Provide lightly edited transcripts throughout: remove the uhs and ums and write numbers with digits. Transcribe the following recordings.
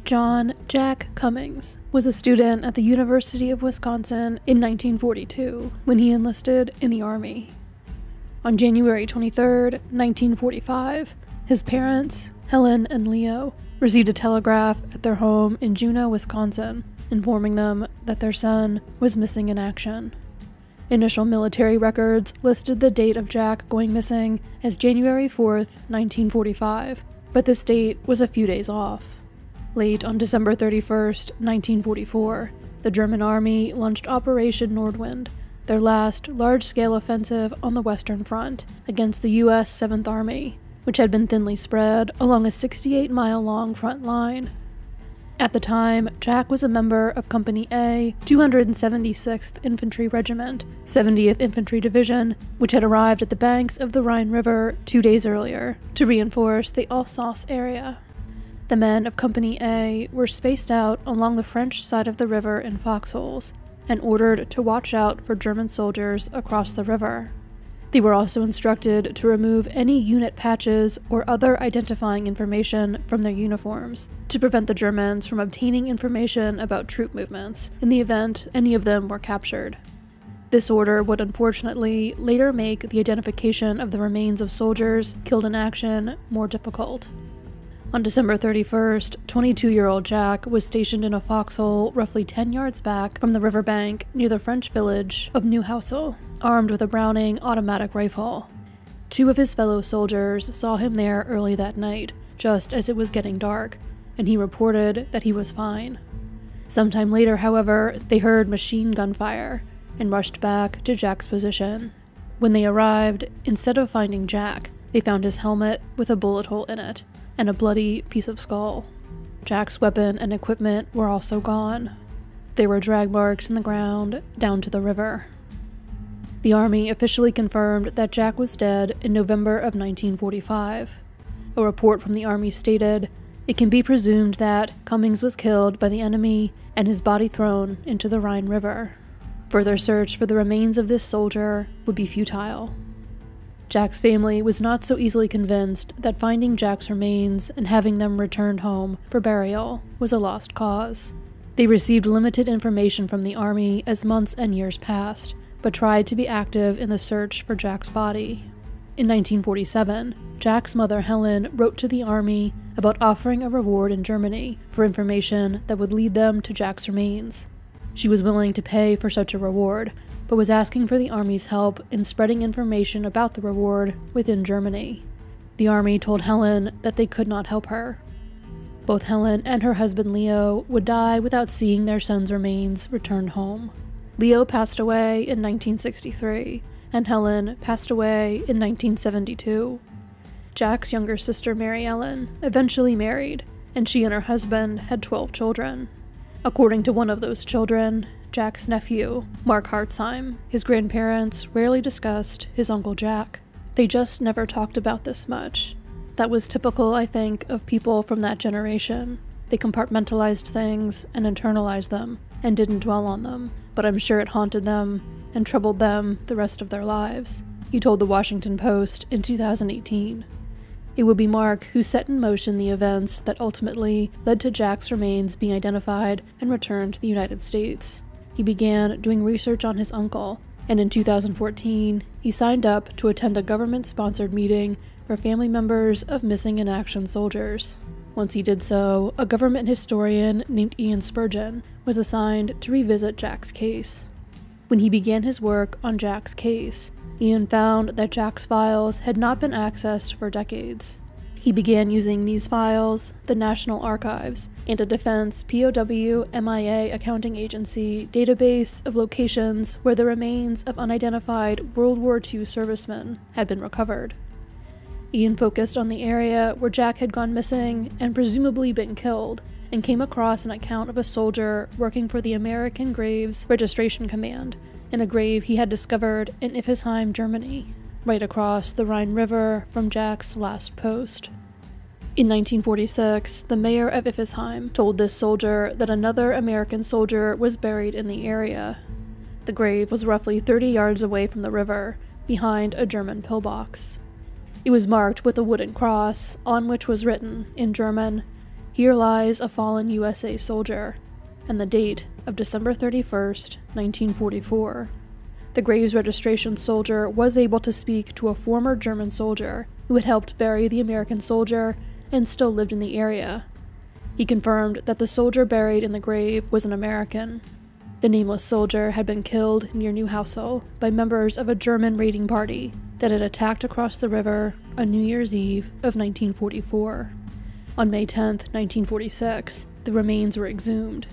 John Jack Cummings was a student at the University of Wisconsin in 1942 when he enlisted in the Army. On January 23, 1945, his parents, Helen and Leo, received a telegraph at their home in Juneau, Wisconsin, informing them that their son was missing in action. Initial military records listed the date of Jack going missing as January 4, 1945, but this date was a few days off. Late on December 31, 1944, the German army launched Operation Nordwind, their last large-scale offensive on the Western Front against the U.S. 7th Army, which had been thinly spread along a 68-mile-long front line. At the time, Jack was a member of Company A, 276th Infantry Regiment, 70th Infantry Division, which had arrived at the banks of the Rhine River 2 days earlier to reinforce the Alsace area. The men of Company A were spaced out along the French side of the river in foxholes and ordered to watch out for German soldiers across the river. They were also instructed to remove any unit patches or other identifying information from their uniforms to prevent the Germans from obtaining information about troop movements in the event any of them were captured. This order would unfortunately later make the identification of the remains of soldiers killed in action more difficult. On December 31st, 22-year-old Jack was stationed in a foxhole roughly 10 yards back from the riverbank near the French village of Neuhaussel, armed with a Browning automatic rifle. Two of his fellow soldiers saw him there early that night, just as it was getting dark, and he reported that he was fine. Sometime later, however, they heard machine gun fire and rushed back to Jack's position. When they arrived, instead of finding Jack, they found his helmet with a bullet hole in it and a bloody piece of skull. Jack's weapon and equipment were also gone. There were drag marks in the ground down to the river. The Army officially confirmed that Jack was dead in November of 1945. A report from the Army stated, "It can be presumed that Cummings was killed by the enemy and his body thrown into the Rhine River. Further search for the remains of this soldier would be futile." Jack's family was not so easily convinced that finding Jack's remains and having them returned home for burial was a lost cause. They received limited information from the Army as months and years passed, but tried to be active in the search for Jack's body. In 1947, Jack's mother Helen wrote to the Army about offering a reward in Germany for information that would lead them to Jack's remains. She was willing to pay for such a reward, but was asking for the Army's help in spreading information about the reward within Germany. The Army told Helen that they could not help her. Both Helen and her husband Leo would die without seeing their son's remains returned home. Leo passed away in 1963, and Helen passed away in 1972. Jack's younger sister Mary Ellen eventually married, and she and her husband had 12 children. According to one of those children, Jack's nephew, Mark Hartzheim, his grandparents rarely discussed his Uncle Jack. They just never talked about this much. That was typical, I think, of people from that generation. They compartmentalized things and internalized them, and didn't dwell on them, but I'm sure it haunted them and troubled them the rest of their lives, he told the Washington Post in 2018. It would be Mark who set in motion the events that ultimately led to Jack's remains being identified and returned to the United States. He began doing research on his uncle, and in 2014, he signed up to attend a government-sponsored meeting for family members of missing in action soldiers. Once he did so, a government historian named Ian Spurgeon was assigned to revisit Jack's case. When he began his work on Jack's case, Ian found that Jack's files had not been accessed for decades. He began using these files, the National Archives, and a Defense POW MIA accounting agency database of locations where the remains of unidentified World War II servicemen had been recovered. Ian focused on the area where Jack had gone missing and presumably been killed, and came across an account of a soldier working for the American Graves Registration Command in a grave he had discovered in Iffesheim, Germany, right across the Rhine River from Jack's last post. In 1946, the mayor of Iffesheim told this soldier that another American soldier was buried in the area. The grave was roughly 30 yards away from the river, behind a German pillbox. It was marked with a wooden cross, on which was written, in German, "Here lies a fallen USA soldier," and the date of December 31st, 1944. The grave's registration soldier was able to speak to a former German soldier who had helped bury the American soldier and still lived in the area. He confirmed that the soldier buried in the grave was an American. The nameless soldier had been killed near Newcastle by members of a German raiding party that had attacked across the river on New Year's Eve of 1944. On May 10, 1946, the remains were exhumed.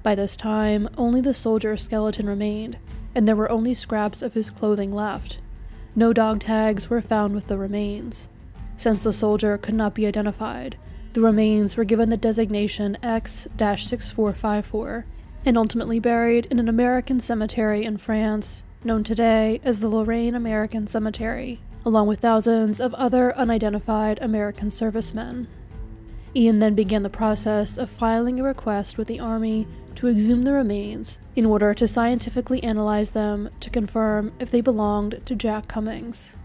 By this time, only the soldier's skeleton remained, and there were only scraps of his clothing left. No dog tags were found with the remains. Since the soldier could not be identified, the remains were given the designation X-6454 and ultimately buried in an American cemetery in France, known today as the Lorraine American Cemetery, along with thousands of other unidentified American servicemen. Ian then began the process of filing a request with the Army to exhume the remains in order to scientifically analyze them to confirm if they belonged to Jack Cummings.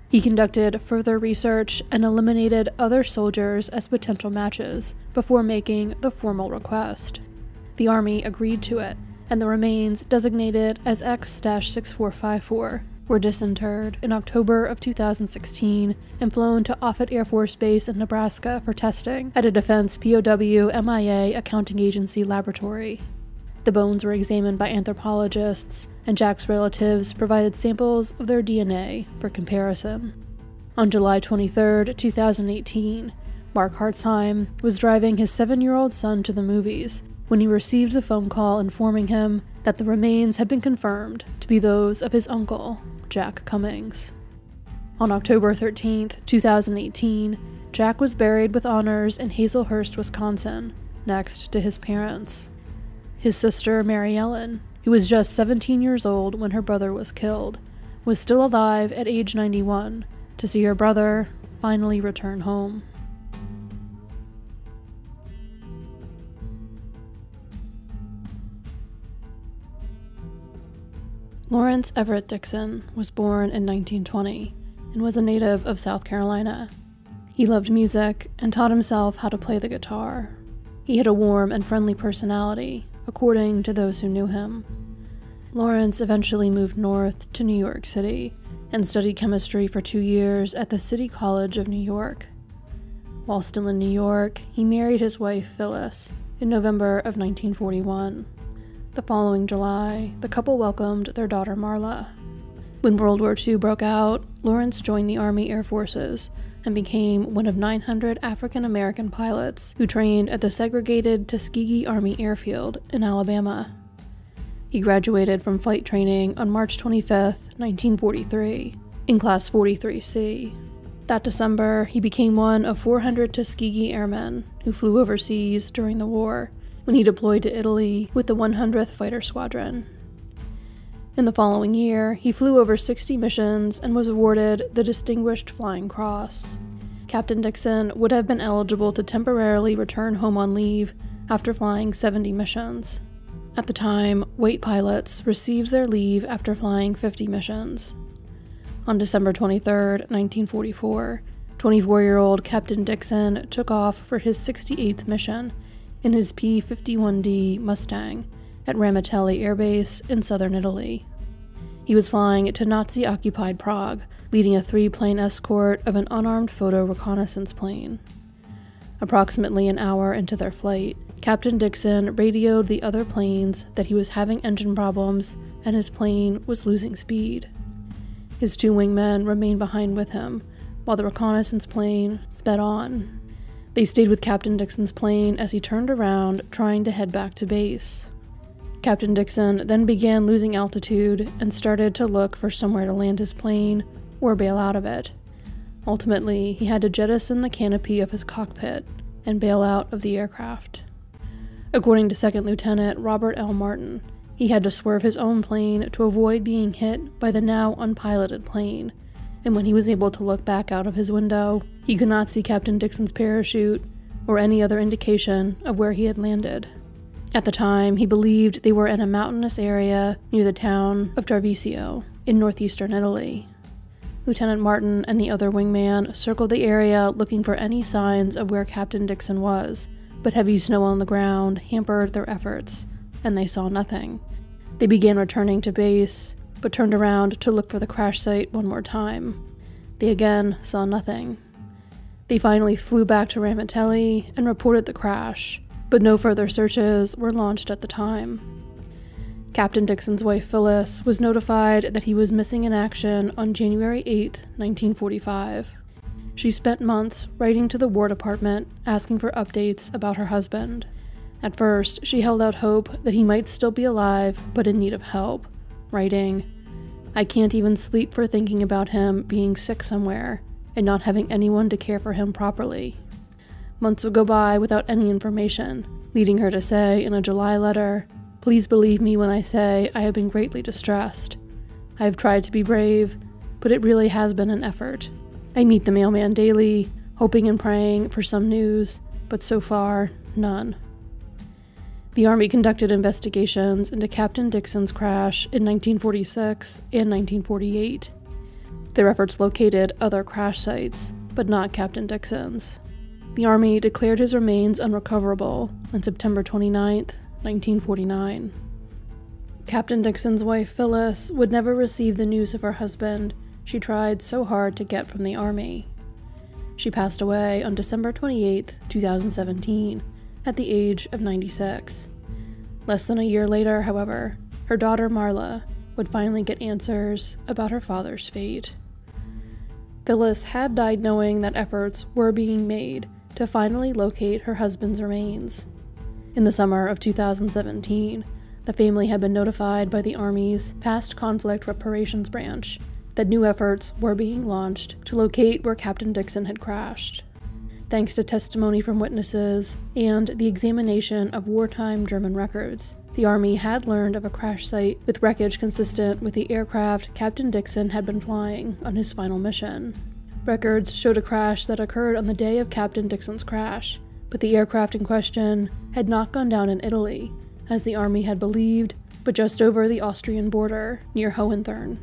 He conducted further research and eliminated other soldiers as potential matches before making the formal request. The Army agreed to it, and the remains, designated as X-6454, were disinterred in October of 2016 and flown to Offutt Air Force Base in Nebraska for testing at a Defense POW MIA accounting agency laboratory. The bones were examined by anthropologists, and Jack's relatives provided samples of their DNA for comparison. On July 23, 2018, Mark Hartzheim was driving his 7-year-old son to the movies when he received a phone call informing him that the remains had been confirmed to be those of his uncle, Jack Cummings. On October 13, 2018, Jack was buried with honors in Hazelhurst, Wisconsin, next to his parents. His sister, Mary Ellen, who was just 17 years old when her brother was killed, was still alive at age 91 to see her brother finally return home. Lawrence Everett Dickson was born in 1920 and was a native of South Carolina. He loved music and taught himself how to play the guitar. He had a warm and friendly personality, according to those who knew him. Lawrence eventually moved north to New York City and studied chemistry for 2 years at the City College of New York. While still in New York, he married his wife Phyllis in November of 1941. The following July, the couple welcomed their daughter Marla. When World War II broke out, Lawrence joined the Army Air Forces and became one of 900 African-American pilots who trained at the segregated Tuskegee Army Airfield in Alabama. He graduated from flight training on March 25, 1943, in Class 43C. That December, he became one of 400 Tuskegee airmen who flew overseas during the war, when he deployed to Italy with the 100th Fighter Squadron. In the following year, he flew over 60 missions and was awarded the Distinguished Flying Cross. Captain Dickson would have been eligible to temporarily return home on leave after flying 70 missions. At the time, white pilots received their leave after flying 50 missions. On December 23, 1944, 24-year-old Captain Dickson took off for his 68th mission in his P-51D Mustang at Ramitelli Air Base in southern Italy. He was flying to Nazi-occupied Prague, leading a 3-plane escort of an unarmed photo reconnaissance plane. Approximately an hour into their flight, Captain Dickson radioed the other planes that he was having engine problems and his plane was losing speed. His 2 wingmen remained behind with him, while the reconnaissance plane sped on. They stayed with Captain Dickson's plane as he turned around, trying to head back to base. Captain Dickson then began losing altitude and started to look for somewhere to land his plane or bail out of it. Ultimately, he had to jettison the canopy of his cockpit and bail out of the aircraft. According to Second Lieutenant Robert L. Martin, he had to swerve his own plane to avoid being hit by the now unpiloted plane, and when he was able to look back out of his window, he could not see Captain Dickson's parachute or any other indication of where he had landed. At the time, he believed they were in a mountainous area near the town of Tarvisio in northeastern Italy. Lieutenant Martin and the other wingman circled the area looking for any signs of where Captain Dickson was, but heavy snow on the ground hampered their efforts, and they saw nothing. They began returning to base, but turned around to look for the crash site one more time. They again saw nothing. They finally flew back to Ramitelli and reported the crash, but no further searches were launched at the time. Captain Dickson's wife Phyllis was notified that he was missing in action on January 8, 1945. She spent months writing to the War Department asking for updates about her husband. At first, she held out hope that he might still be alive but in need of help, writing, "I can't even sleep for thinking about him being sick somewhere and not having anyone to care for him properly." Months would go by without any information, leading her to say in a July letter, "Please believe me when I say I have been greatly distressed. I have tried to be brave, but it really has been an effort. I meet the mailman daily, hoping and praying for some news, but so far, none." The Army conducted investigations into Captain Dickson's crash in 1946 and 1948. Their efforts located other crash sites, but not Captain Dickson's. The Army declared his remains unrecoverable on September 29, 1949. Captain Dickson's wife Phyllis would never receive the news of her husband she tried so hard to get from the Army. She passed away on December 28, 2017, at the age of 96. Less than a year later, however, her daughter Marla would finally get answers about her father's fate. Phyllis had died knowing that efforts were being made to finally locate her husband's remains. In the summer of 2017, the family had been notified by the Army's Past Conflict Reparations Branch that new efforts were being launched to locate where Captain Dickson had crashed. Thanks to testimony from witnesses and the examination of wartime German records, the Army had learned of a crash site with wreckage consistent with the aircraft Captain Dickson had been flying on his final mission. Records showed a crash that occurred on the day of Captain Dickson's crash, but the aircraft in question had not gone down in Italy, as the Army had believed, but just over the Austrian border near Hohenthurn.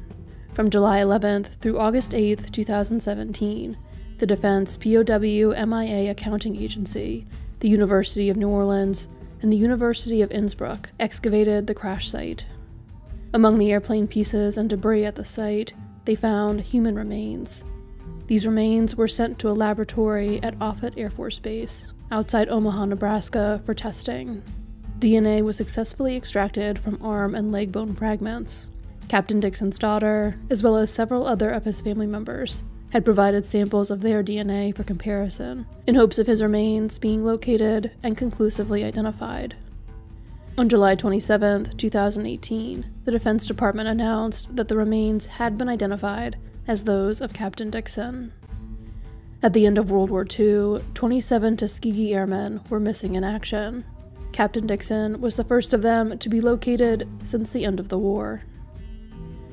From July 11th through August 8th, 2017, the Defense POW MIA Accounting Agency, the University of New Orleans, and the University of Innsbruck excavated the crash site. Among the airplane pieces and debris at the site, they found human remains. These remains were sent to a laboratory at Offutt Air Force Base, outside Omaha, Nebraska, for testing. DNA was successfully extracted from arm and leg bone fragments. Captain Dickson's daughter, as well as several other of his family members, had provided samples of their DNA for comparison, in hopes of his remains being located and conclusively identified. On July 27, 2018, the Defense Department announced that the remains had been identified as those of Captain Dickson. At the end of World War II, 27 Tuskegee Airmen were missing in action. Captain Dickson was the first of them to be located since the end of the war.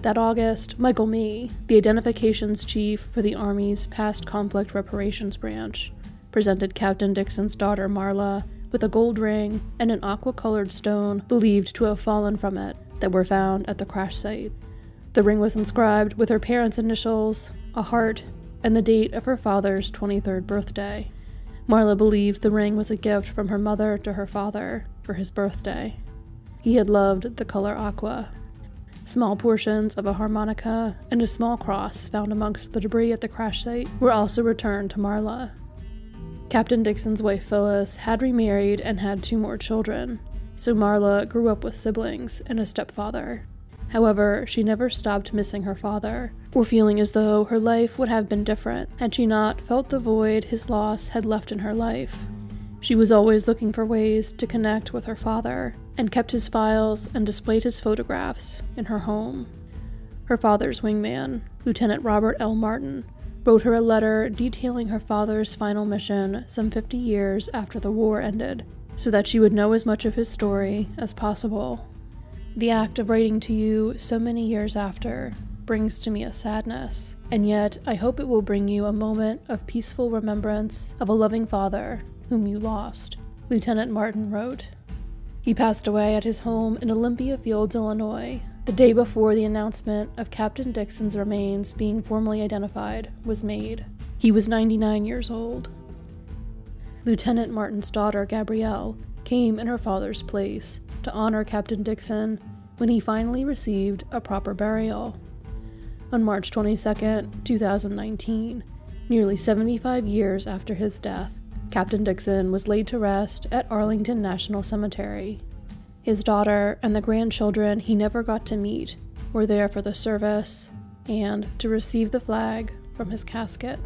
That August, Michael Mee, the identifications chief for the Army's Past Conflict Reparations Branch, presented Captain Dickson's daughter Marla with a gold ring and an aqua-colored stone believed to have fallen from it that were found at the crash site. The ring was inscribed with her parents' initials, a heart, and the date of her father's 23rd birthday. Marla believed the ring was a gift from her mother to her father for his birthday. He had loved the color aqua. Small portions of a harmonica and a small cross found amongst the debris at the crash site were also returned to Marla. Captain Dickson's wife Phyllis had remarried and had 2 more children, so Marla grew up with siblings and a stepfather. However, she never stopped missing her father, or feeling as though her life would have been different had she not felt the void his loss had left in her life. She was always looking for ways to connect with her father, and kept his files and displayed his photographs in her home. Her father's wingman, Lieutenant Robert L. Martin, wrote her a letter detailing her father's final mission some 50 years after the war ended, so that she would know as much of his story as possible. The act of writing to you so many years after brings to me a sadness, and yet I hope it will bring you a moment of peaceful remembrance of a loving father whom you lost, Lieutenant Martin wrote. He passed away at his home in Olympia Fields, Illinois, the day before the announcement of Captain Dickson's remains being formally identified was made. He was 99 years old. Lieutenant Martin's daughter, Gabrielle, came in her father's place to honor Captain Dickson when he finally received a proper burial. On March 22, 2019, nearly 75 years after his death, Captain Dickson was laid to rest at Arlington National Cemetery. His daughter and the grandchildren he never got to meet were there for the service and to receive the flag from his casket.